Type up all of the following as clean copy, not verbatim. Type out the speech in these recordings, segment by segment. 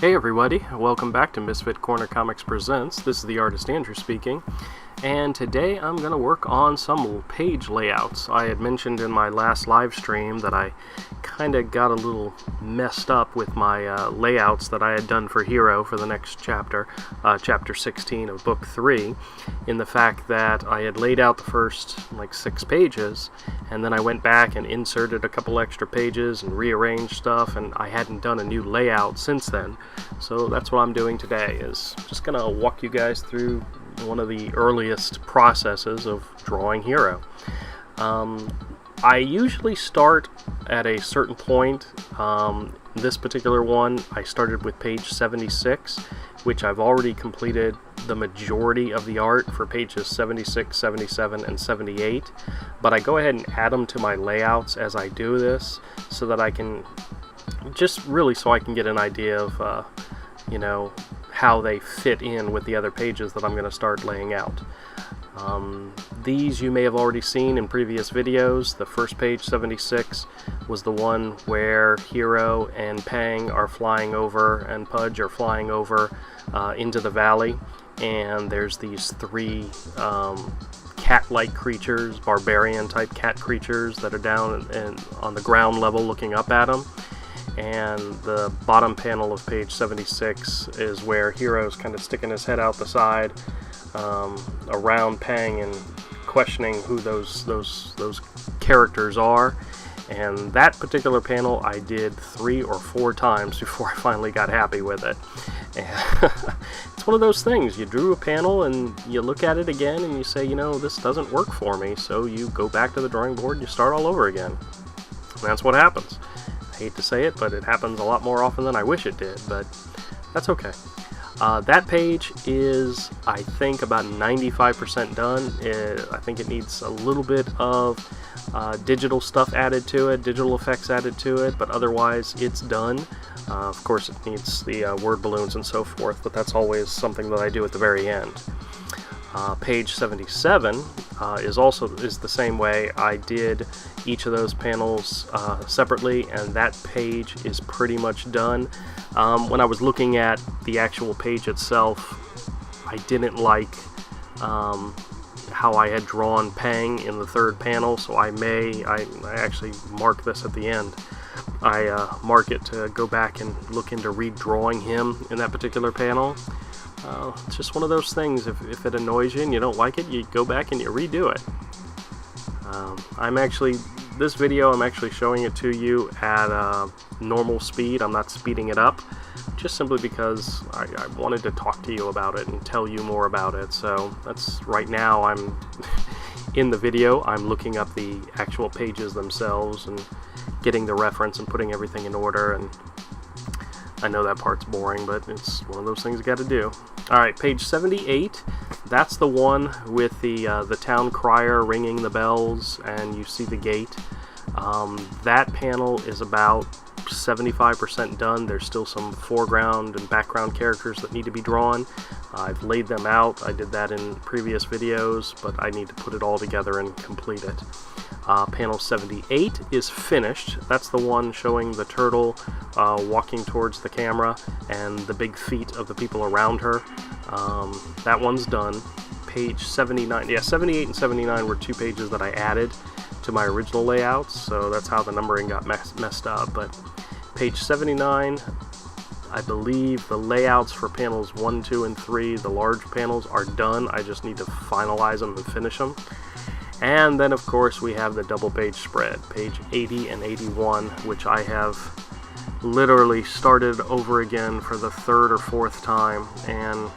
Hey everybody, welcome back to Misfit Corner Comics Presents. This is the artist Andrew speaking, and today I'm going to work on some page layouts. I had mentioned in my last live stream that I kind of got a little messed up with my layouts that I had done for Hero for the next chapter, chapter 16 of book 3, in the fact that I had laid out the first 6 pages, and then I went back and inserted a couple extra pages and rearranged stuff, and I hadn't done a new layout since then. So that's what I'm doing today, is just going to walk you guys through one of the earliest processes of drawing Hero. I usually start at a certain point. This particular one, I started with page 76, which I've already completed the majority of the art for pages 76, 77, and 78, but I go ahead and add them to my layouts as I do this, so that I can so I can get an idea of how they fit in with the other pages that I'm going to start laying out. These you may have already seen in previous videos. The first page, 76, was the one where Hero and Pang are flying over, and Pudge are flying over into the valley, and there's these 3 cat-like creatures, barbarian-type cat creatures that are down on the ground level looking up at them. And the bottom panel of page 76 is where Hero's kind of sticking his head out the side around Pang and questioning who those characters are. And that particular panel I did 3 or 4 times before I finally got happy with it. And it's one of those things. You drew a panel and you look at it again and you say, this doesn't work for me. So you go back to the drawing board and you start all over again. And that's what happens. I hate to say it, but it happens a lot more often than I wish it did, but that's okay. That page is, I think, about 95% done. I think it needs a little bit of digital stuff added to it, digital effects added to it, but otherwise it's done. Of course, it needs the word balloons and so forth, but that's always something that I do at the very end. Page 77 is the same way. I did each of those panels separately, and that page is pretty much done. When I was looking at the actual page itself, I didn't like how I had drawn Pang in the 3rd panel, so I actually mark this at the end. I mark it to go back and look into redrawing him in that particular panel. It's just one of those things. If it annoys you and you don't like it, you go back and you redo it. This video, I'm actually showing it to you at normal speed. I'm not speeding it up, just simply because I wanted to talk to you about it and tell you more about it. So that's right now. I'm in the video. I'm looking up the actual pages themselves and getting the reference and putting everything in order. And I know that part's boring, but it's one of those things you got to do. Alright, page 78, that's the one with the town crier ringing the bells, and you see the gate. That panel is about 75% done. There's still some foreground and background characters that need to be drawn. I've laid them out. I did that in previous videos, but I need to put it all together and complete it. Panel 78 is finished. That's the one showing the turtle walking towards the camera and the big feet of the people around her. That one's done. Page 79, 78 and 79 were 2 pages that I added to my original layouts, so that's how the numbering got messed up. But page 79, I believe the layouts for panels 1, 2, and 3, the large panels, are done. I just need to finalize them and finish them. And then, of course, we have the double page spread, page 80 and 81, which I have literally started over again for the 3rd or 4th time. And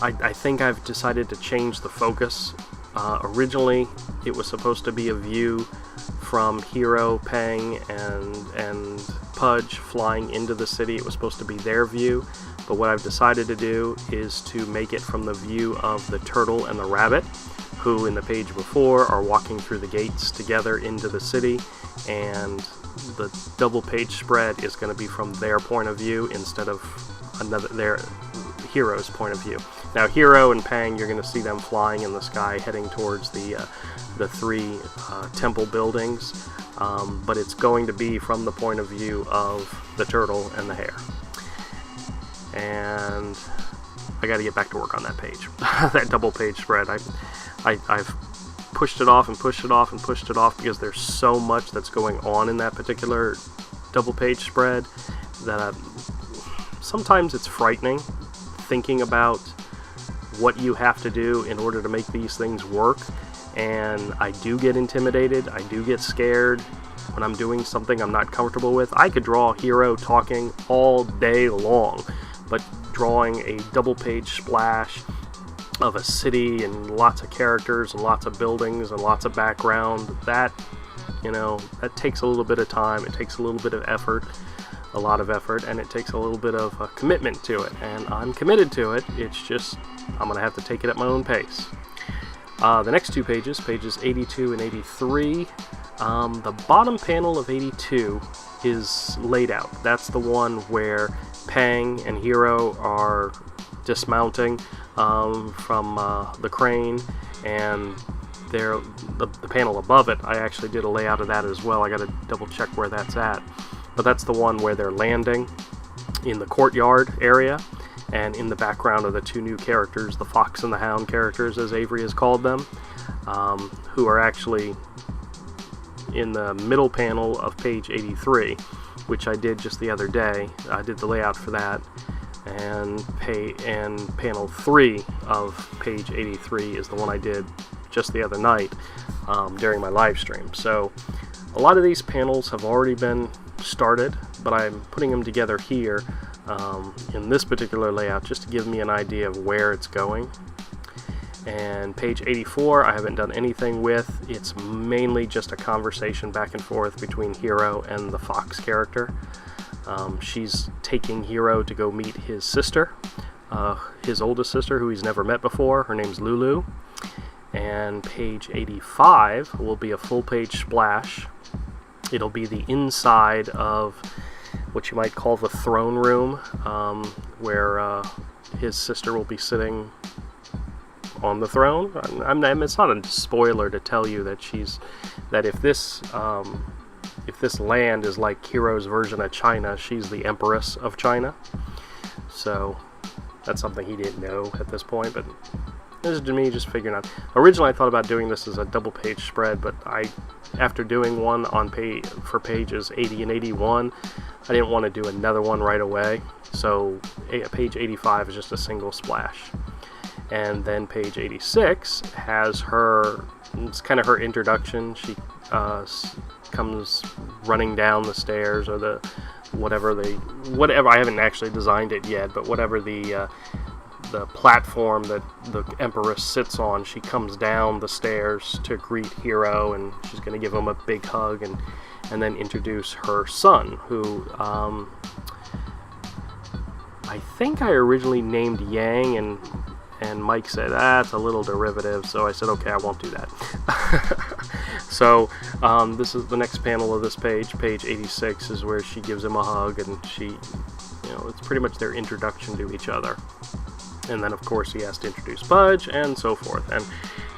I think I've decided to change the focus. Originally, it was supposed to be a view from Hero, Pang, and Pudge flying into the city. It was supposed to be their view. But what I've decided to do is to make it from the view of the turtle and the rabbit, who in the page before are walking through the gates together into the city, and the double page spread is going to be from their point of view instead of their Hero's point of view. Now, Hero and Pang, you're going to see them flying in the sky heading towards the 3 temple buildings, but it's going to be from the point of view of the turtle and the hare. and I got to get back to work on that page. That double page spread. I've pushed it off and pushed it off and pushed it off because there's so much that's going on in that particular double page spread that sometimes it's frightening thinking about what you have to do in order to make these things work. And I do get intimidated. I do get scared when I'm doing something I'm not comfortable with. I could draw a hero talking all day long, but drawing a double page splash of a city and lots of characters and lots of buildings and lots of background, that takes a little bit of time. It takes a little bit of effort, a lot of effort, and it takes a little bit of a commitment to it, and I'm committed to it. It's just I'm gonna have to take it at my own pace. The next two pages, pages 82 and 83, the bottom panel of 82 is laid out. That's the one where Pang and Hero are dismounting from the crane, and the panel above it, I actually did a layout of that as well. I got to double check where that's at. But that's the one where they're landing in the courtyard area, and in the background are the two new characters, the Fox and the Hound characters, as Avery has called them, who are actually in the middle panel of page 83, which I did just the other day. I did the layout for that, and panel 3 of page 83 is the one I did just the other night during my live stream. So a lot of these panels have already been started, but I'm putting them together here in this particular layout just to give me an idea of where it's going. And page 84 I haven't done anything with. It's mainly just a conversation back and forth between Hero and the Fox character. She's taking Hero to go meet his sister, his oldest sister, who he's never met before. Her name's Lulu. And page 85 will be a full page splash. It'll be the inside of what you might call the throne room, where his sister will be sitting on the throne. It's not a spoiler to tell you that if this land is like Hero's version of China, she's the Empress of China. So that's something he didn't know at this point, but this is me just figuring out. Originally I thought about doing this as a double page spread, but after doing one for pages 80 and 81, I didn't want to do another one right away. So page 85 is just a single splash. And then page 86 has it's kind of her introduction. She comes running down the stairs, or whatever, I haven't actually designed it yet, but whatever the platform that the Empress sits on, she comes down the stairs to greet Hero, and she's going to give him a big hug and then introduce her son, who I think I originally named Yang, and Mike said, that's a little derivative, so I said, okay, I won't do that. So this is the next panel of this page. Page 86 is where she gives him a hug, and it's pretty much their introduction to each other. And then, of course, he has to introduce Pudge, and so forth. And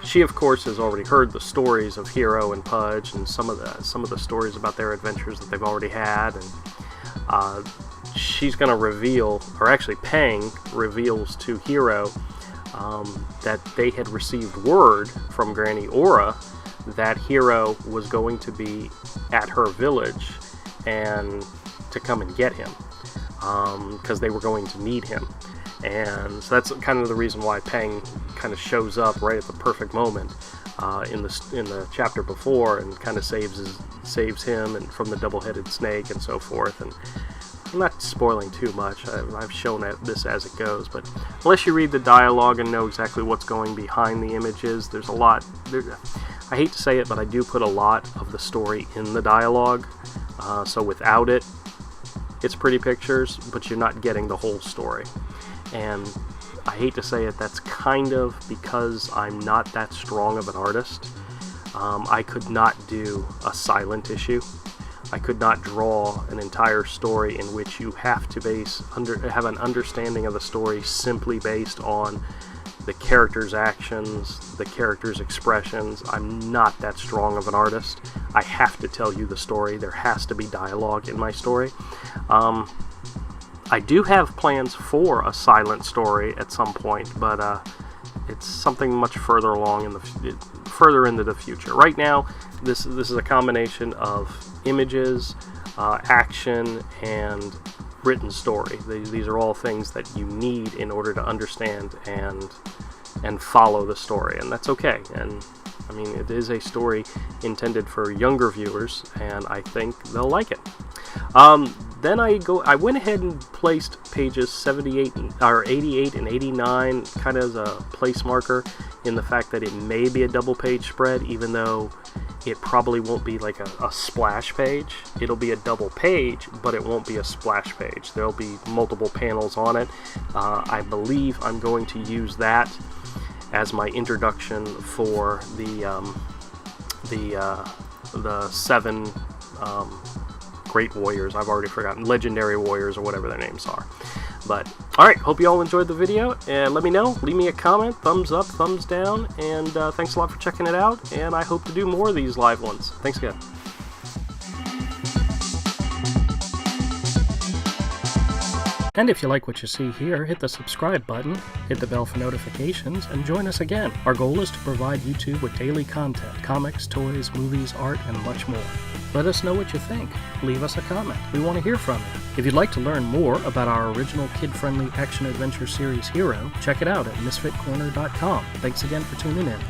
she, of course, has already heard the stories of Hero and Pudge, and some of the stories about their adventures that they've already had. And she's going to reveal, or actually Pang reveals to Hero that they had received word from Granny Aura that Hero was going to be at her village and to come and get him, because they were going to need him. And so that's kind of the reason why Pang kind of shows up right at the perfect moment in the chapter before, and kind of saves him and from the double-headed snake and so forth. And I'm not spoiling too much. I've shown this as it goes, but unless you read the dialogue and know exactly what's going behind the images, there's a lot. I hate to say it, but I do put a lot of the story in the dialogue. So without it, it's pretty pictures, but you're not getting the whole story. And I hate to say it, that's kind of because I'm not that strong of an artist. I could not do a silent issue. I could not draw an entire story in which you have to have an understanding of the story simply based on the character's actions, the character's expressions. I'm not that strong of an artist. I have to tell you the story. There has to be dialogue in my story. I do have plans for a silent story at some point, but it's something much further along further into the future. Right now, this is a combination of images, action, and written story. These are all things that you need in order to understand and follow the story, and that's okay. And I mean, it is a story intended for younger viewers, and I think they'll like it. Then I went ahead and placed pages 88 and 89 kind of as a place marker in the fact that it may be a double page spread, even though it probably won't be like a splash page. It'll be a double page, but it won't be a splash page. There'll be multiple panels on it. I believe I'm going to use that as my introduction for the 7 great warriors. I've already forgotten. Legendary warriors, or whatever their names are. But, alright, hope you all enjoyed the video, and let me know. Leave me a comment, thumbs up, thumbs down, and thanks a lot for checking it out, and I hope to do more of these live ones. Thanks again. And if you like what you see here, hit the subscribe button, hit the bell for notifications, and join us again. Our goal is to provide YouTube with daily content, comics, toys, movies, art, and much more. Let us know what you think. Leave us a comment. We want to hear from you. If you'd like to learn more about our original kid-friendly action-adventure series Hero, check it out at misfitcorner.com. Thanks again for tuning in.